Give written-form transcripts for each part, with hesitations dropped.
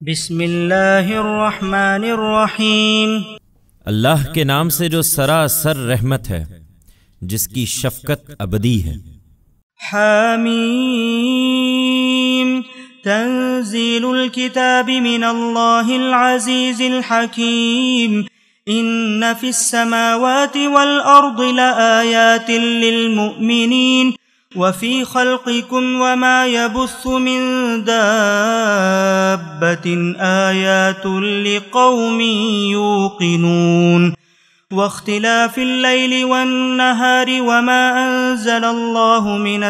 بسم اللہ الرحمن الرحیم۔ اللہ کے نام سے جو سراسر رحمت ہے، جس کی شفقت ابدی ہے۔ حامیم تنزیل الکتاب من اللہ العزیز الحکیم۔ ان فی السماوات والارض لآیات للمؤمنین وفی خلقکم وما يبث من دابة آیات لقوم یوقنون۔ واختلاف الليل والنهار وما أنزل الله من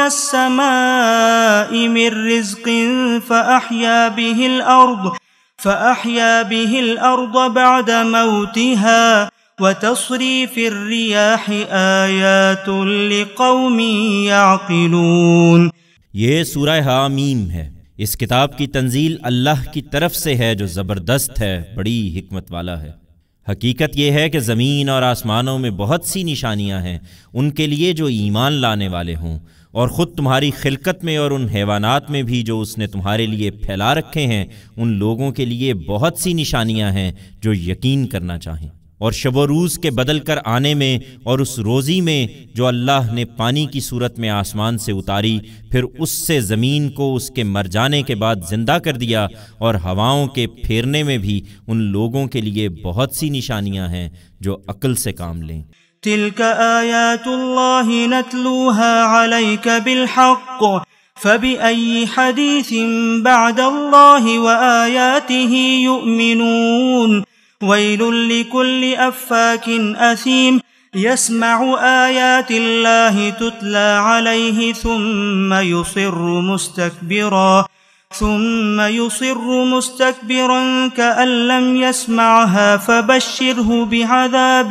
السماء من رزق فأحيا به الأرض بعد موتها وتصريف الرياح آيات لقوم يعقلون۔ یہ سورہ حامیم ہے۔ اس کتاب کی تنزیل اللہ کی طرف سے ہے جو زبردست ہے، بڑی حکمت والا ہے۔ حقیقت یہ ہے کہ زمین اور آسمانوں میں بہت سی نشانیاں ہیں ان کے لیے جو ایمان لانے والے ہوں، اور خود تمہاری خلقت میں اور ان حیوانات میں بھی جو اس نے تمہارے لیے پھیلا رکھے ہیں، ان لوگوں کے لیے بہت سی نشانیاں ہیں جو یقین کرنا چاہیں۔ اور شب و روز کے بدل کر آنے میں اور اس روزی میں جو اللہ نے پانی کی صورت میں آسمان سے اتاری، پھر اس سے زمین کو اس کے مر جانے کے بعد زندہ کر دیا، اور ہواؤں کے پھیرنے میں بھی ان لوگوں کے لیے بہت سی نشانیاں ہیں جو عقل سے کام لیں۔ تلک آیات اللہ نتلوها علیک بالحق فبأي حدیث بعد اللہ وآیاته یؤمنون۔ ویل لکل افاک اثیم یسمع آیات اللہ تتلی علیہ ثم يصر مستكبرا كأن لم يسمعها فبشره بعذاب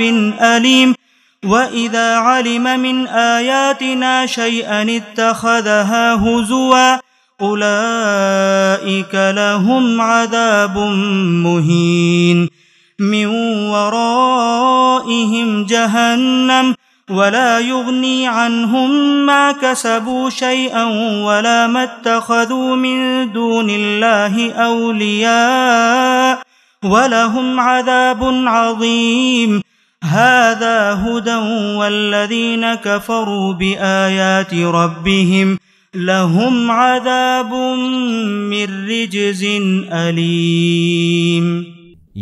أليم۔ وإذا علم من آياتنا شيئا اتخذها هزوا أولئك لهم عذاب مهين۔ من ورائهم جهنم ولا يغني عنهم ما كسبوا شيئا ولا ما اتخذوا من دون الله أولياء ولهم عذاب عظيم۔ هذا هدى والذين كفروا بآيات ربهم لهم عذاب من رجز أليم۔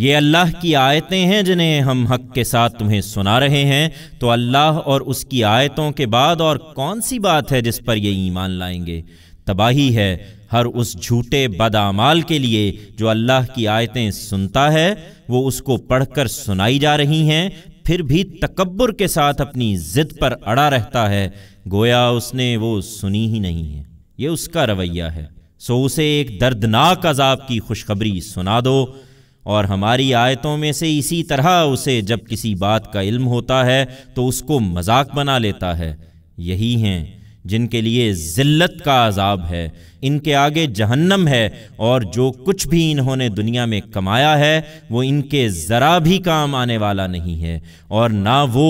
یہ اللہ کی آیتیں ہیں جنہیں ہم حق کے ساتھ تمہیں سنا رہے ہیں، تو اللہ اور اس کی آیتوں کے بعد اور کون سی بات ہے جس پر یہ ایمان لائیں گے؟ تباہی ہے ہر اس جھوٹے بدعمال کے لیے جو اللہ کی آیتیں سنتا ہے، وہ اس کو پڑھ کر سنائی جا رہی ہیں، پھر بھی تکبر کے ساتھ اپنی ضد پر اڑا رہتا ہے، گویا اس نے وہ سنی ہی نہیں ہے۔ یہ اس کا رویہ ہے، سو اسے ایک دردناک عذاب کی خوشخبری سنا دو۔ اور ہماری آیتوں میں سے اسی طرح اسے جب کسی بات کا علم ہوتا ہے تو اس کو مذاق بنا لیتا ہے۔ یہی ہیں جن کے لیے ذلت کا عذاب ہے، ان کے آگے جہنم ہے، اور جو کچھ بھی انہوں نے دنیا میں کمایا ہے وہ ان کے ذرا بھی کام آنے والا نہیں ہے، اور نہ وہ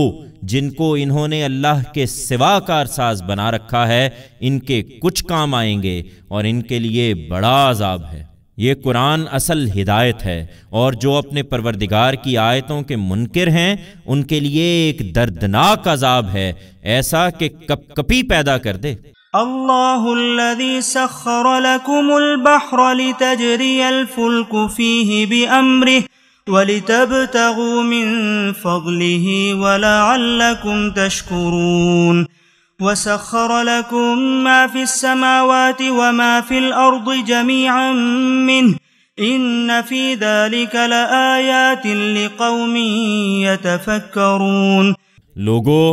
جن کو انہوں نے اللہ کے سوا کارساز بنا رکھا ہے ان کے کچھ کام آئیں گے، اور ان کے لیے بڑا عذاب ہے۔ یہ قرآن اصل ہدایت ہے، اور جو اپنے پروردگار کی آیتوں کے منکر ہیں ان کے لیے ایک دردناک عذاب ہے، ایسا کہ کپ کپی پیدا کر دے۔ اللہ الذی سخر لکم البحر لتجری الفلک فیہ بأمرہ ولتبتغوا من فضلہ ولعلکم تشکرون۔ وسخر لكم ما في السماوات وما في الأرض جميعا منه إن في ذلك لآيات لقوم يتفكرون۔ لوگو،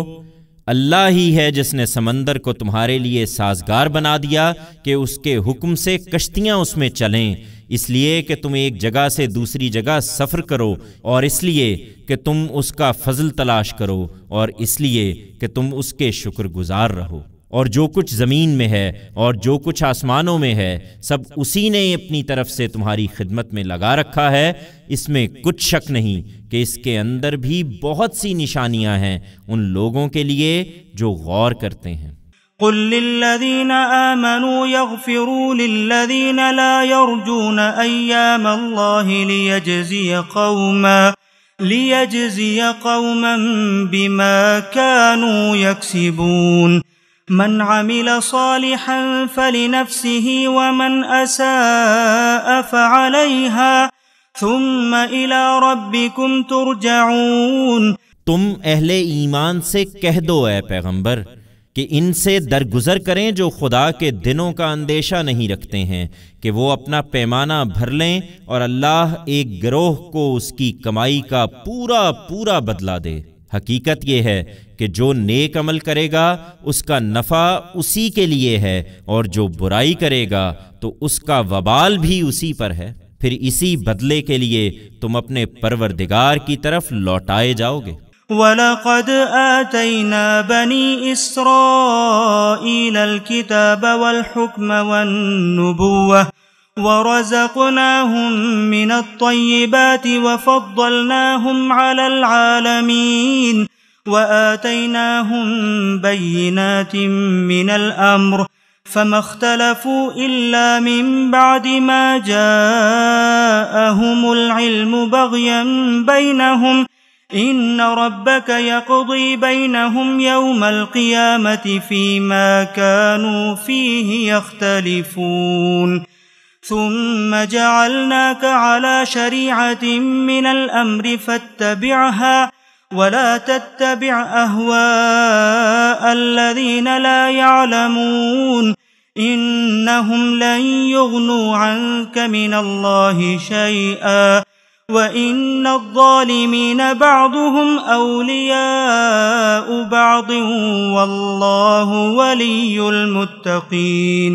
اللہ ہی ہے جس نے سمندر کو تمہارے لیے سازگار بنا دیا کہ اس کے حکم سے کشتیاں اس میں چلیں، اس لیے کہ تم ایک جگہ سے دوسری جگہ سفر کرو، اور اس لیے کہ تم اس کا فضل تلاش کرو، اور اس لیے کہ تم اس کے شکر گزار رہو۔ اور جو کچھ زمین میں ہے اور جو کچھ آسمانوں میں ہے سب اسی نے اپنی طرف سے تمہاری خدمت میں لگا رکھا ہے، اس میں کچھ شک نہیں کہ اس کے اندر بھی بہت سی نشانیاں ہیں ان لوگوں کے لیے جو غور کرتے ہیں۔ قل للذين آمنوا يغفروا للذين لا يرجون أيام الله ليجزي قوما بما كانوا يكسبون من عمل صالحا فلنفسه ومن أساء فعليها ثم إلى ربكم ترجعون۔ تم اہل ایمان سے کہہ دو اے پیغمبر کہ ان سے درگزر کریں جو خدا کے دنوں کا اندیشہ نہیں رکھتے ہیں کہ وہ اپنا پیمانہ بھر لیں اور اللہ ایک گروہ کو اس کی کمائی کا پورا پورا بدلہ دے۔ حقیقت یہ ہے کہ جو نیک عمل کرے گا اس کا نفع اسی کے لیے ہے، اور جو برائی کرے گا تو اس کا وبال بھی اسی پر ہے، پھر اسی بدلے کے لیے تم اپنے پروردگار کی طرف لوٹائے جاؤ گے۔ وَلَقَدْ آتَيْنَا بَنِي إِسْرَائِيلَ الْكِتَابَ وَالْحُكْمَ وَالنُّبُوَّةَ وَرَزَقْنَاهُمْ مِنَ الطَّيِّبَاتِ وَفَضَّلْنَاهُمْ عَلَى الْعَالَمِينَ وَآتَيْنَاهُمْ بَيِّنَاتٍ مِنَ الْأَمْرِ فَمَا اخْتَلَفُوا إِلَّا مِن بَعْدِ مَا جَاءَهُمُ الْعِلْمُ بَغْيًا بَيْنَهُمْ إِنَّ رَبَّكَ يَقْضِي بَيْنَهُمْ يَوْمَ الْقِيَامَةِ فِيمَا كَانُوا فِيهِ يَخْتَلِفُونَ ثُمَّ جَعَلْنَاكَ عَلَى شَرِيعَةٍ مِّنَ الْأَمْرِ فَاتَّبِعْهَا وَلَا تَتَّبِعْ أَهْوَاءَ الَّذِينَ لَا يَعْلَمُونَ إِنَّهُمْ لَن يُغْنُوا عَنكَ مِنَ اللَّهِ شَيْئًا وَإِنَّ الظَّالِمِينَ بَعْضُهُمْ أَوْلِيَاءُ بَعْضٍ وَاللَّهُ وَلِيُّ الْمُتَّقِينَ۔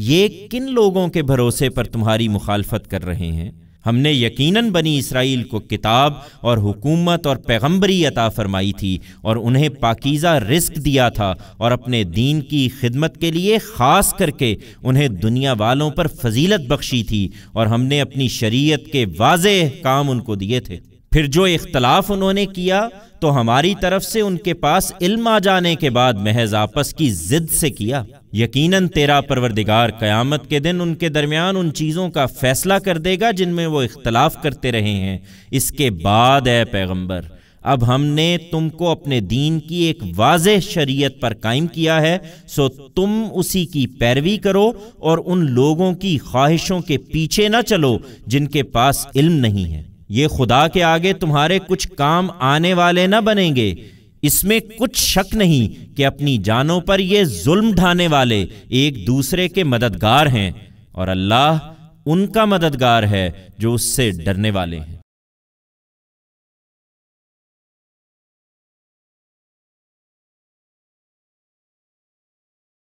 یہ کن لوگوں کے بھروسے پر تمہاری مخالفت کر رہے ہیں؟ ہم نے یقیناً بنی اسرائیل کو کتاب اور حکومت اور پیغمبری عطا فرمائی تھی، اور انہیں پاکیزہ رزق دیا تھا، اور اپنے دین کی خدمت کے لیے خاص کر کے انہیں دنیا والوں پر فضیلت بخشی تھی، اور ہم نے اپنی شریعت کے واضح احکام ان کو دیے تھے۔ پھر جو اختلاف انہوں نے کیا تو ہماری طرف سے ان کے پاس علم آ جانے کے بعد محض آپس کی ضد سے کیا۔ یقیناً تیرا پروردگار قیامت کے دن ان کے درمیان ان چیزوں کا فیصلہ کر دے گا جن میں وہ اختلاف کرتے رہے ہیں۔ اس کے بعد اے پیغمبر، اب ہم نے تم کو اپنے دین کی ایک واضح شریعت پر قائم کیا ہے، سو تم اسی کی پیروی کرو اور ان لوگوں کی خواہشوں کے پیچھے نہ چلو جن کے پاس علم نہیں ہے۔ یہ خدا کے آگے تمہارے کچھ کام آنے والے نہ بنیں گے۔ اس میں کچھ شک نہیں کہ اپنی جانوں پر یہ ظلم ڈھانے والے ایک دوسرے کے مددگار ہیں، اور اللہ ان کا مددگار ہے جو اس سے ڈرنے والے ہیں۔